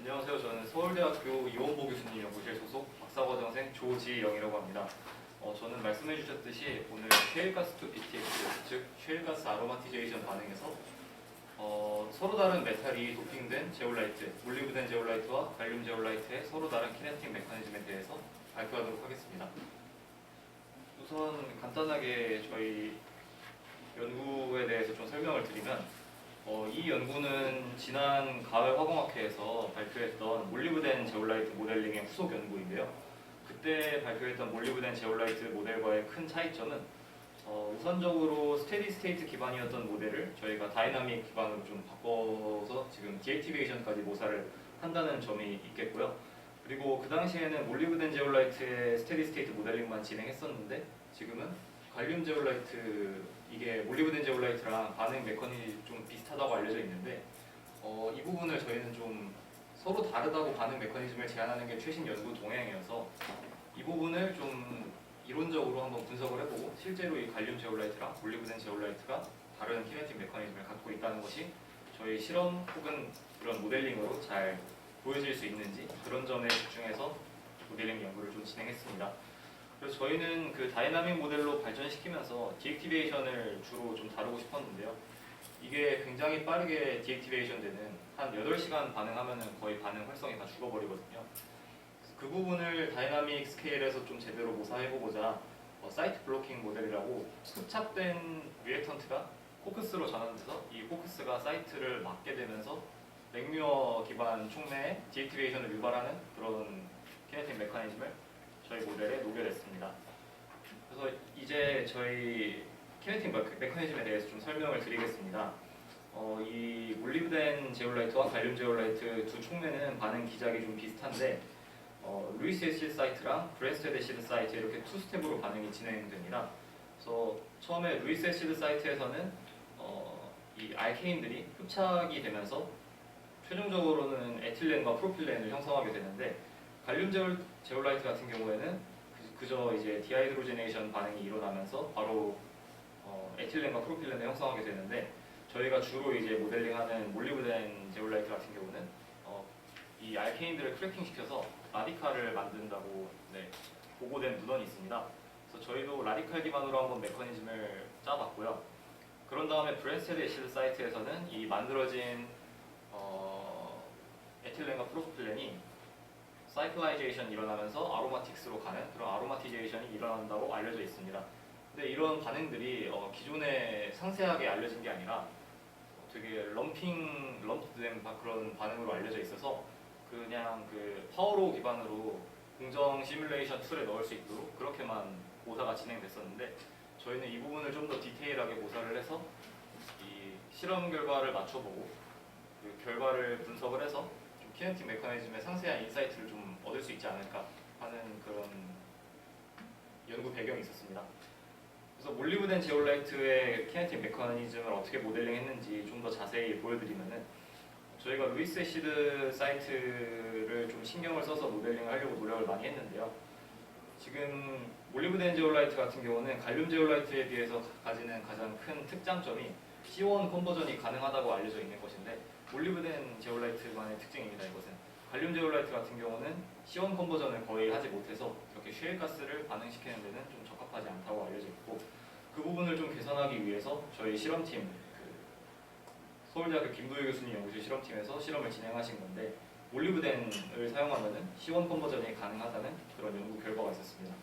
안녕하세요. 저는 서울대학교 이원보 교수님 연구실 소속 박사과정생 조지영이라고 합니다. 저는 말씀해 주셨듯이 오늘 쉐일가스 투 PTX, 즉 쉐일가스 아로마티제이션 반응에서 서로 다른 메탈이 도핑된 제올라이트, 몰리브덴 제올라이트와 갈륨 제올라이트의 서로 다른 키네틱 메커니즘에 대해서 발표하도록 하겠습니다. 우선 간단하게 저희 연구에 대해서 좀 설명을 드리면 이 연구는 지난 가을 화공학회에서 발표했던 몰리브덴 제올라이트 모델링의 후속 연구인데요. 그때 발표했던 몰리브덴 제올라이트 모델과의 큰 차이점은 우선적으로 스테디 스테이트 기반이었던 모델을 저희가 다이나믹 기반으로 좀 바꿔서 지금 디액티베이션까지 모사를 한다는 점이 있겠고요. 그리고 그 당시에는 몰리브덴 제올라이트의 스테디 스테이트 모델링만 진행했었는데 지금은 갈륨 제올라이트, 이게 몰리브덴 제올라이트랑 반응 메커니즘이 좀 비슷하다고 알려져 있는데 이 부분을 저희는 좀 서로 다르다고 반응 메커니즘을 제안하는 게 최신 연구 동향이어서 이 부분을 좀 이론적으로 한번 분석을 해보고 실제로 이 갈륨 제올라이트랑 몰리브덴 제올라이트가 다른 키네틱 메커니즘을 갖고 있다는 것이 저희 실험 혹은 그런 모델링으로 잘 보여질 수 있는지 그런 점에 집중해서 모델링 연구를 좀 진행했습니다. 그래서 저희는 그 다이나믹 모델로 발전시키면서 디액티베이션을 주로 좀 다루고 싶었는데요. 이게 굉장히 빠르게 디액티베이션 되는 한 8시간 반응하면은 거의 반응 활성이 다 죽어버리거든요. 그 부분을 다이나믹 스케일에서 좀 제대로 모사해보고자 사이트 블로킹 모델이라고 흡착된 리액턴트가 코크스로 전환돼서 이 코크스가 사이트를 막게 되면서 맥뮤어 기반 촉매의 디액티베이션을 유발하는 그런 키네틱 메커니즘을 저희 모델에 녹여냈습니다. 그래서 이제 저희 키네틱 메커니즘에 대해서 좀 설명을 드리겠습니다. 이 몰리브덴 제올라이트와 갈륨 제올라이트 두 촉매는 반응 기작이 좀 비슷한데 루이스 애시드 사이트랑 브랜스테드 애시드 사이트 이렇게 투 스텝으로 반응이 진행됩니다. 그래서 처음에 루이스 애시드 사이트에서는 이 알케인들이 흡착이 되면서 최종적으로는 에틸렌과 프로필렌을 형성하게 되는데 갈륨 제올라이트 같은 경우에는 그저 이제 디하이드로제네이션 반응이 일어나면서 바로 에틸렌과 프로필렌을 형성하게 되는데 저희가 주로 이제 모델링하는 몰리브덴 제올라이트 같은 경우는 이 알케인들을 크래킹 시켜서 라디칼을 만든다고 보고된 문헌이 있습니다. 그래서 저희도 라디칼 기반으로 한번 메커니즘을 짜봤고요. 그런 다음에 브랜스테드 애시드 사이트에서는 이 만들어진 에틸렌과 프로필렌이 사이클라이제이션이 일어나면서 아로마틱스로 가는 그런 아로마티제이션이 일어난다고 알려져 있습니다. 근데 이런 반응들이 기존에 상세하게 알려진 게 아니라 되게 럼프된 그런 반응으로 알려져 있어서 그냥 그 파워로 기반으로 공정 시뮬레이션 툴에 넣을 수 있도록 그렇게만 모사가 진행됐었는데 저희는 이 부분을 좀 더 디테일하게 모사를 해서 이 실험 결과를 맞춰보고 그 결과를 분석을 해서 좀 키네틱 메커니즘의 상세한 인사이트를 좀 얻을 수 있지 않을까 하는 그런 연구 배경이 있었습니다. 그래서 몰리브덴 제올라이트의 키네틱 메커니즘을 어떻게 모델링했는지 좀 더 자세히 보여드리면은 저희가 루이스 애시드 사이트를 좀 신경을 써서 모델링을 하려고 노력을 많이 했는데요. 지금 몰리브덴 제올라이트 같은 경우는 갈륨 제올라이트에 비해서 가지는 가장 큰 특장점이 C1 컨버전이 가능하다고 알려져 있는 것인데 몰리브덴 제올라이트만의 특징입니다. 이것은 갈륨 제올라이트 같은 경우는 C1 컨버전을 거의 하지 못해서 이렇게 쉐일가스를 반응시키는 데는 좀 적합하지 않다고 알려져 있고 그 부분을 좀 개선하기 위해서 저희 실험팀 서울대학교 김도희 교수님 연구실 실험팀에서 실험을 진행하신 건데 몰리브덴을 사용하면 C1 컨버전이 가능하다는 그런 연구 결과가 있었습니다.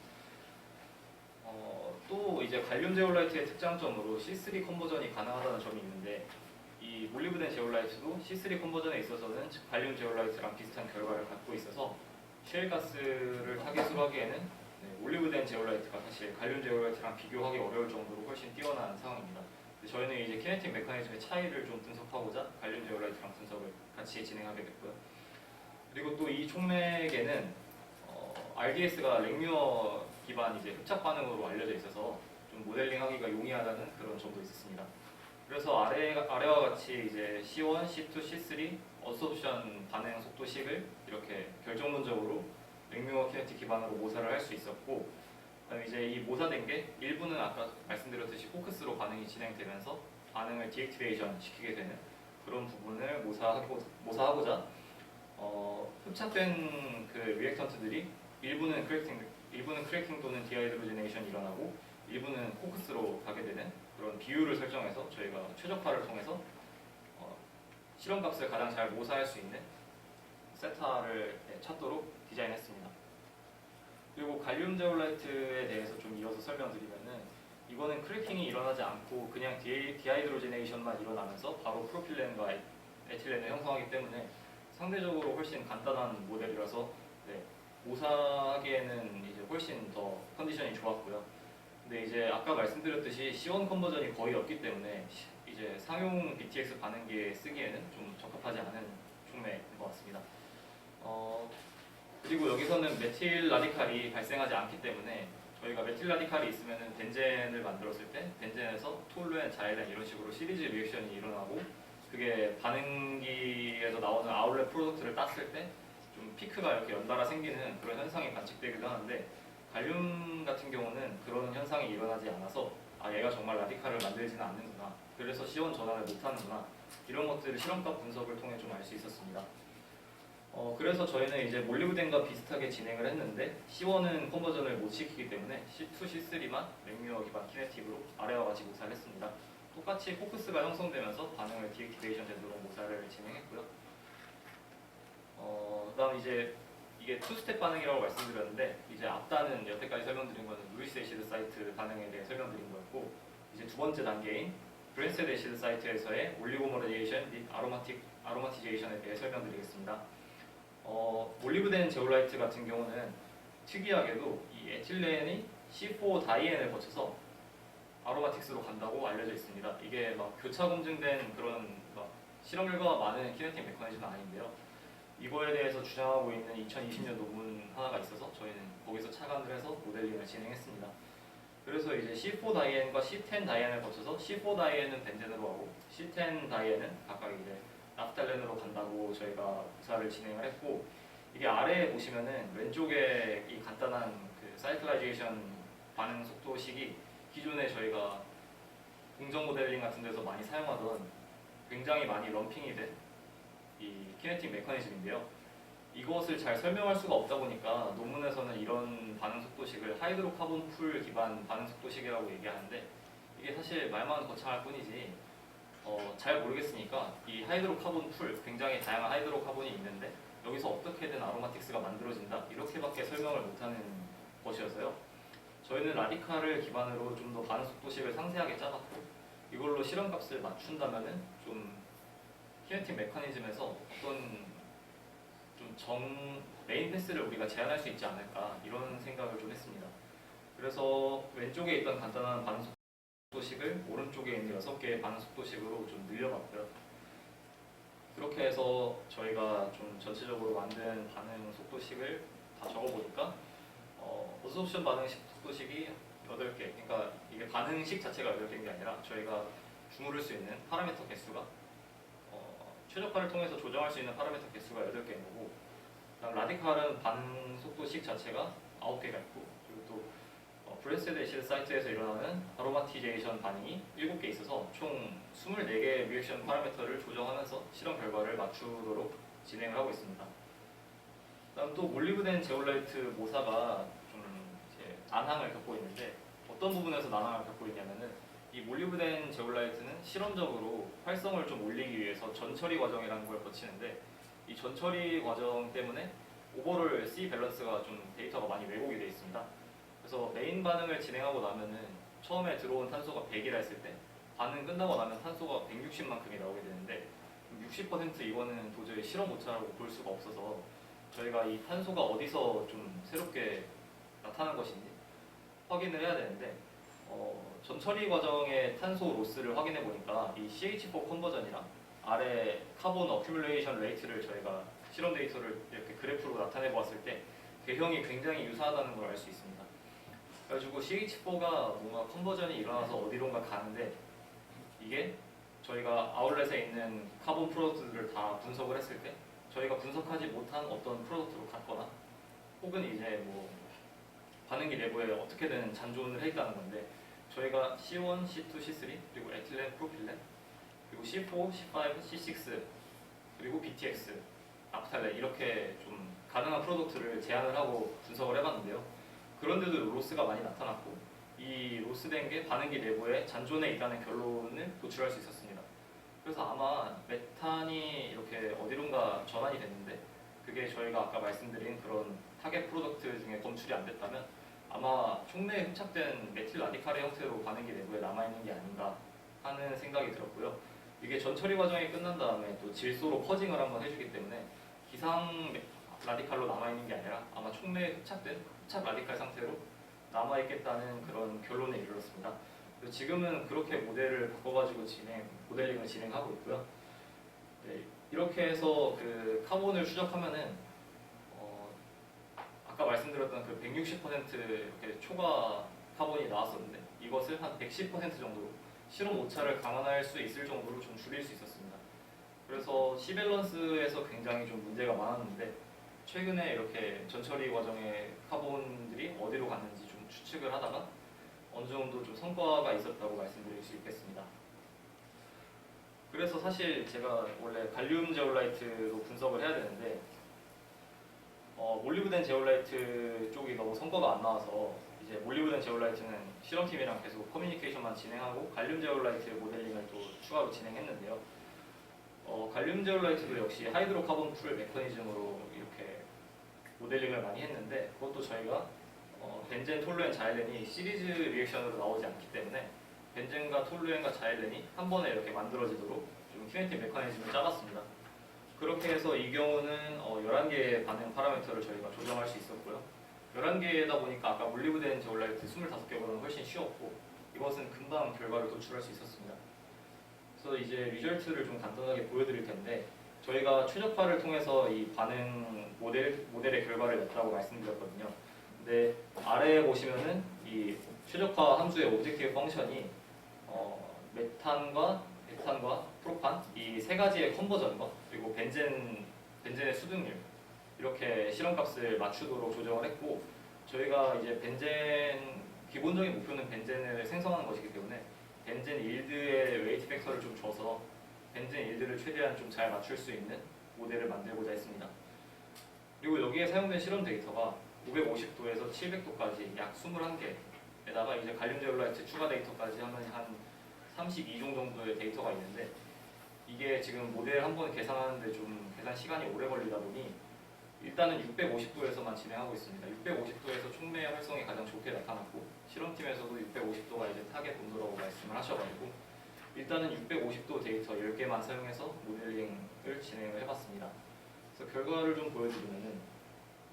또 이제 갈륨 제올라이트의 특장점으로 C3 컨버전이 가능하다는 점이 있는데 이 몰리브덴 제올라이트도 C3 컨버전에 있어서는 갈륨 제올라이트랑 비슷한 결과를 갖고 있어서 쉐일가스를 타깃으로 하기에는 몰리브덴 제올라이트가 사실 갈륨 제올라이트랑 비교하기 어려울 정도로 훨씬 뛰어난 상황입니다. 저희는 이제 키네틱 메커니즘의 차이를 좀 분석하고자 갈륨 제올라이트랑 분석을 같이 진행하게 됐고요. 그리고 또 이 촉맥에는 RDS가 랭뮤어 기반 이제 흡착 반응으로 알려져 있어서 좀 모델링하기가 용이하다는 그런 점도 있었습니다. 그래서 아래와 같이 이제 C1, C2, C3 어소옵션 반응 속도식을 이렇게 결정론적으로 랭뮤어 키네틱 기반으로 모사를 할 수 있었고 그다음에 이제 이 모사된 게 일부는 아까 말씀드렸듯이 포커스로 반응이 진행되면서 반응을 디액티베이션 시키게 되는 그런 부분을 모사하고자 흡착된 그 리액턴트들이 일부는 크래킹 또는 디하이드로지네이션이 일어나고 일부는 코크스로 가게 되는 그런 비율을 설정해서 저희가 최적화를 통해서 실험값을 가장 잘 모사할 수 있는 세타를 찾도록 디자인했습니다. 그리고 갈륨 제올라이트에 대해서 좀 이어서 설명드리면은 이거는 크래킹이 일어나지 않고 그냥 디하이드로지네이션만 일어나면서 바로 프로필렌과 에틸렌을 형성하기 때문에 상대적으로 훨씬 간단한 모델이라서 모사하기에는 이제 훨씬 더 컨디션이 좋았고요. 근데 이제 아까 말씀드렸듯이 C1 컨버전이 거의 없기 때문에 이제 상용 BTX 반응기에 쓰기에는 좀 적합하지 않은 촉매인 것 같습니다. 그리고 여기서는 메틸 라디칼이 발생하지 않기 때문에 저희가 메틸 라디칼이 있으면 벤젠을 만들었을 때 벤젠에서 톨루엔, 자일렌 이런 식으로 시리즈 리액션이 일어나고 그게 반응기에서 나오는 아웃렛 프로덕트를 땄을 때 좀 피크가 이렇게 연달아 생기는 그런 현상이 관측되기도 하는데 갈륨 같은 경우는 그런 현상이 일어나지 않아서 얘가 정말 라디칼을 만들지는 않는구나, 그래서 C1 전환을 못하는구나, 이런 것들을 실험값 분석을 통해 좀 알 수 있었습니다. 그래서 저희는 이제 몰리브덴과 비슷하게 진행을 했는데 C1은 컨버전을 못 시키기 때문에 C2, C3만 맥뮤어 기반 키네틱으로 아래와 같이 모사를 했습니다. 똑같이 포커스가 형성되면서 반응을 디액티베이션 되도록 모사를 진행했고요. 그다음 이제 이게 투스텝 반응이라고 말씀드렸는데 이제 앞단은 여태까지 설명드린 거는 루이스 애시드 사이트 반응에 대해 설명드린 거였고 이제 두 번째 단계인 브랜스테드 애시드 사이트에서의 올리고모레이션 및 아로마티제이션에 대해 설명드리겠습니다. 몰리브덴 제올라이트 같은 경우는 특이하게도 이 에틸렌이 C4 다이엔을 거쳐서 아로마틱스로 간다고 알려져 있습니다. 이게 막 교차 검증된 그런 막 실험 결과가 많은 키네틱 메커니즘은 아닌데요. 이거에 대해서 주장하고 있는 2020년 논문 하나가 있어서 저희는 거기서 착안을 해서 모델링을 진행했습니다. 그래서 이제 C4 다이엔과 C10 다이엔을 거쳐서 C4 다이엔은 벤젠으로 하고 C10 다이엔은 각각 이제 나프탈렌으로 간다고 저희가 구사를 진행을 했고, 이게 아래에 보시면은 왼쪽에 이 간단한 그 사이클라이제이션 반응 속도식이 기존에 저희가 공정 모델링 같은 데서 많이 사용하던 굉장히 많이 럼핑이 된 이 키네틱 메커니즘인데요. 이것을 잘 설명할 수가 없다 보니까 논문에서는 이런 반응 속도식을 하이드로카본 풀 기반 반응 속도식이라고 얘기하는데 이게 사실 말만 거창할 뿐이지 잘 모르겠으니까 이 하이드로카본 풀, 굉장히 다양한 하이드로카본이 있는데 여기서 어떻게든 아로마틱스가 만들어진다, 이렇게밖에 설명을 못하는 것이어서요. 저희는 라디칼을 기반으로 좀 더 반응 속도식을 상세하게 짜봤고 이걸로 실험값을 맞춘다면은 좀 키네틱 메커니즘에서 어떤 좀 메인 패스를 우리가 제한할 수 있지 않을까, 이런 생각을 좀 했습니다. 그래서 왼쪽에 있던 간단한 반응 속도식을 오른쪽에 있는 6개의 반응 속도식으로 좀 늘려봤고요. 그렇게 해서 저희가 좀 전체적으로 만든 반응 속도식을 다 적어보니까 어소옵션 반응식 속도식이 8개, 그러니까 이게 반응식 자체가 8개인 게 아니라 저희가 주무를 수 있는 파라미터 개수가 최적화를 통해서 조정할 수 있는 파라미터 개수가 8개인 거고, 그다음 라디칼은 반응 속도식 자체가 9개가 있고, 그리고 또 브랜스테드 애시드 사이트에서 일어나는 아로마티제이션 반응이 7개 있어서 총 24개의 리액션 파라미터를 조정하면서 실험 결과를 맞추도록 진행을 하고 있습니다. 그다음 또 몰리브덴 제올라이트 모사가 좀 이제 난항을 겪고 있는데 어떤 부분에서 난항을 겪고 있냐면은 이 몰리브덴 제올라이트는 실험적으로 활성을 좀 올리기 위해서 전처리 과정이라는 걸 거치는데 이 전처리 과정 때문에 오버롤 C 밸런스가 좀 데이터가 많이 왜곡이 되어 있습니다. 그래서 메인 반응을 진행하고 나면은 처음에 들어온 탄소가 100이라 했을 때 반응 끝나고 나면 탄소가 160만큼이 나오게 되는데 60% 이거는 도저히 실험 오차라고 볼 수가 없어서 저희가 이 탄소가 어디서 좀 새롭게 나타난 것인지 확인을 해야 되는데 전처리 과정의 탄소 로스를 확인해 보니까 이 CH4 컨버전이랑 아래 카본 어큐뮬레이션 레이트를 저희가 실험 데이터를 이렇게 그래프로 나타내 보았을 때 개형이 굉장히 유사하다는 걸 알 수 있습니다. 그래가지고 CH4가 뭔가 컨버전이 일어나서 어디론가 가는데 이게 저희가 아울렛에 있는 카본 프로덕트들을 다 분석을 했을 때 저희가 분석하지 못한 어떤 프로덕트로 갔거나 혹은 이제 뭐 반응기 내부에 어떻게든 잔존을 해 있다는 건데 저희가 C1, C2, C3 그리고 에틸렌, 프로필렌 그리고 C4, C5, C6 그리고 BTX 나프탈렌 이렇게 좀 가능한 프로덕트를 제안을 하고 분석을 해봤는데요. 그런데도 로스가 많이 나타났고 이 로스된 게 반응기 내부에 잔존해 있다는 결론을 도출할 수 있었습니다. 그래서 아마 메탄이 이렇게 어디론가 전환이 됐는데 그게 저희가 아까 말씀드린 그런 타겟 프로덕트 중에 검출이 안 됐다면 아마 촉매에 흡착된 메틸 라디칼의 형태로 반응기 내부에 남아있는 게 아닌가 하는 생각이 들었고요. 이게 전처리 과정이 끝난 다음에 또 질소로 퍼징을 한번 해주기 때문에 기상 라디칼로 남아있는 게 아니라 아마 촉매에 흡착된 흡착 라디칼 상태로 남아있겠다는 그런 결론에 이르렀습니다. 지금은 그렇게 모델을 바꿔가지고 모델링을 진행하고 있고요. 네, 이렇게 해서 그 카본을 추적하면은 아까 말씀드렸던 그 160% 이렇게 초과 카본이 나왔었는데 이것을 한 110% 정도로 실험 오차를 감안할 수 있을 정도로 좀 줄일 수 있었습니다. 그래서 시밸런스에서 굉장히 좀 문제가 많았는데 최근에 이렇게 전처리 과정의 카본들이 어디로 갔는지 좀 추측을 하다가 어느 정도 좀 성과가 있었다고 말씀드릴 수 있겠습니다. 그래서 사실 제가 원래 갈륨 제올라이트로 분석을 해야 되는데 몰리브덴 제올라이트 쪽이 너무 성과가 안 나와서 이제 몰리브덴 제올라이트는 실험팀이랑 계속 커뮤니케이션만 진행하고 갈륨 제올라이트 모델링을 또 추가로 진행했는데요. 갈륨 제올라이트도 역시 하이드로카본 풀 메커니즘으로 이렇게 모델링을 많이 했는데 그것도 저희가 벤젠, 톨루엔, 자일렌이 시리즈 리액션으로 나오지 않기 때문에 벤젠과 톨루엔과 자일렌이 한 번에 이렇게 만들어지도록 좀 키네틱 메커니즘을 짜봤습니다. 그렇게 해서 이 경우는 11개의 반응 파라미터를 저희가 조정할 수 있었고요. 11개다 보니까 아까 몰리브덴 제올라이트 25개보다는 훨씬 쉬웠고 이것은 금방 결과를 도출할 수 있었습니다. 그래서 이제 리절트를 좀 간단하게 보여드릴 텐데 저희가 최적화를 통해서 이 반응 모델의 결과를 냈다고 말씀드렸거든요. 근데 아래에 보시면은 이 최적화 함수의 오브젝티브 펑션이 메탄과 에탄과 프로판 이 세 가지의 컨버전과 그리고 벤젠의 수등률 이렇게 실험값을 맞추도록 조정을 했고 저희가 이제 기본적인 목표는 벤젠을 생성하는 것이기 때문에 벤젠 일드의 웨이트 팩터를 좀 줘서 벤젠 일드를 최대한 좀 잘 맞출 수 있는 모델을 만들고자 했습니다. 그리고 여기에 사용된 실험 데이터가 550도에서 700도까지 약 21개에다가 이제 갈륨 제올라이트 추가 데이터까지 하면 한 32종 정도의 데이터가 있는데 이게 지금 모델 한 번 계산하는데 좀 계산 시간이 오래 걸리다 보니 일단은 650도에서만 진행하고 있습니다. 650도에서 촉매 활성이 가장 좋게 나타났고 실험팀에서도 650도가 이제 타겟 온도라고 말씀을 하셔가지고 일단은 650도 데이터 10개만 사용해서 모델링을 진행을 해봤습니다. 그래서 결과를 좀 보여드리면은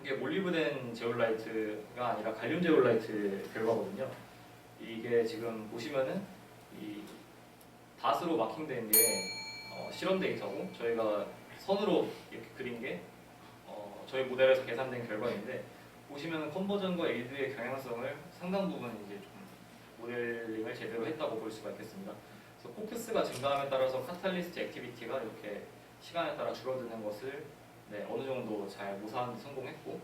이게 몰리브덴 제올라이트가 아니라 갈륨 제올라이트 결과거든요. 이게 지금 보시면은 이 닷으로 마킹된 게 실험 데이터고 저희가 선으로 이렇게 그린 게 저희 모델에서 계산된 결과인데 보시면은 컨버전과 일드의 경향성을 상당 부분 이제 좀 모델링을 제대로 했다고 볼 수가 있겠습니다. 그래서 포크스가 증가함에 따라서 카탈리스트 액티비티가 이렇게 시간에 따라 줄어드는 것을 어느 정도 잘 모사하는 데 성공했고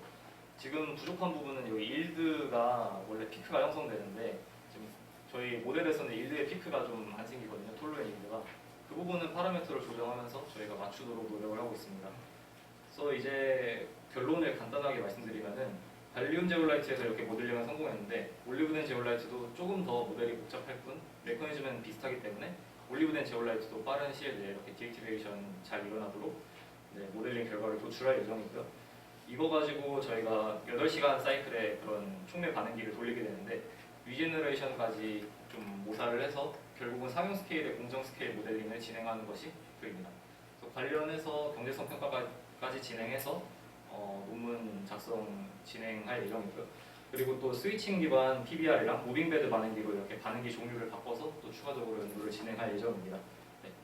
지금 부족한 부분은 여기 일드가 원래 피크가 형성되는데 지금 저희 모델에서는 일드의 피크가 좀 안 생기거든요. 톨루엔 일드가 그 부분은 파라미터를 조정하면서 저희가 맞추도록 노력을 하고 있습니다. 그래서 이제 결론을 간단하게 말씀드리면은 갈륨 제올라이트에서 이렇게 모델링을 성공했는데 올리브덴 제올라이트도 조금 더 모델이 복잡할 뿐 메커니즘은 비슷하기 때문에 올리브덴 제올라이트도 빠른 시일 내에 이렇게 디액티베이션 잘 일어나도록 모델링 결과를 도출할 예정이고요. 이거 가지고 저희가 8시간 사이클의 그런 촉매 반응기를 돌리게 되는데 리제너레이션까지 좀 모사를 해서 결국은 상용 스케일의 공정 스케일 모델링을 진행하는 것이 목표입니다. 그래서 관련해서 경제성 평가까지 진행해서 논문 작성 진행할 예정이고요. 그리고 또 스위칭 기반 PBR이랑 무빙베드 반응기로 이렇게 반응기 종류를 바꿔서 또 추가적으로 연구를 진행할 예정입니다.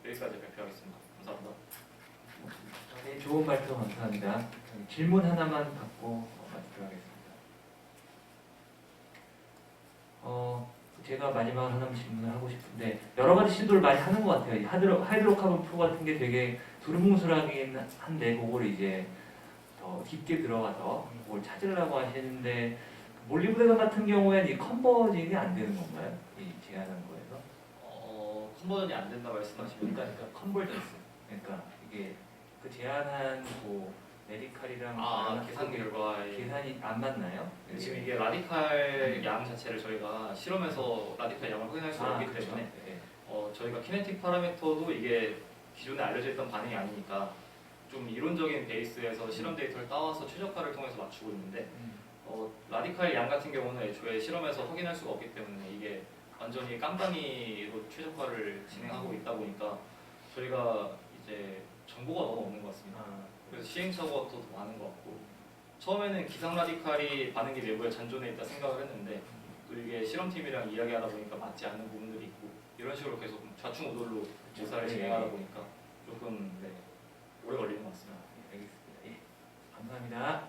여기까지 발표하겠습니다. 감사합니다. 네, 좋은 발표 감사합니다. 질문 하나만 받고 마치도록 하겠습니다. 제가 마지막으로 하나 질문을 하고 싶은데 여러 가지 시도를 많이 하는 것 같아요. 하이드로카본 프로 같은 게 되게 두루뭉술하긴 한데 그걸 이제 더 깊게 들어가서 그걸 찾으려고 하시는데 몰리브덴 같은 경우에는 이 컨버진이 안 되는 건가요? 이 제안한 거에서? 컨버전이 안 된다 말씀하시면 그러니까 컨버전스. 그러니까 이게 그 제안한 뭐 레디칼이랑 계산 결과에 계산이 안 맞나요? 지금 이게 라디칼 양 자체를 저희가 실험에서 라디칼 양을 확인할 수 없기 그렇죠. 때문에 네. 저희가 키네틱 파라미터도 이게 기존에 알려져 있던 반응이 아니니까 좀 이론적인 베이스에서 실험 데이터를 따와서 최적화를 통해서 맞추고 있는데 라디칼 양 같은 경우는 애초에 실험에서 확인할 수가 없기 때문에 이게 완전히 깜깜이로 최적화를 진행하고 있다 보니까 저희가 이제 정보가 너무 없는 것 같습니다. 그래서 시행착오가 더 많은 것 같고 처음에는 기상 라디칼이 반응기 내부에 잔존해 있다 생각을 했는데 또 이게 실험팀이랑 이야기하다 보니까 맞지 않는 부분들이 있고 이런 식으로 계속 좌충우돌로 조사를 진행하다 보니까 조금 오래 걸리는 것 같습니다. 알겠습니다. 예. 감사합니다.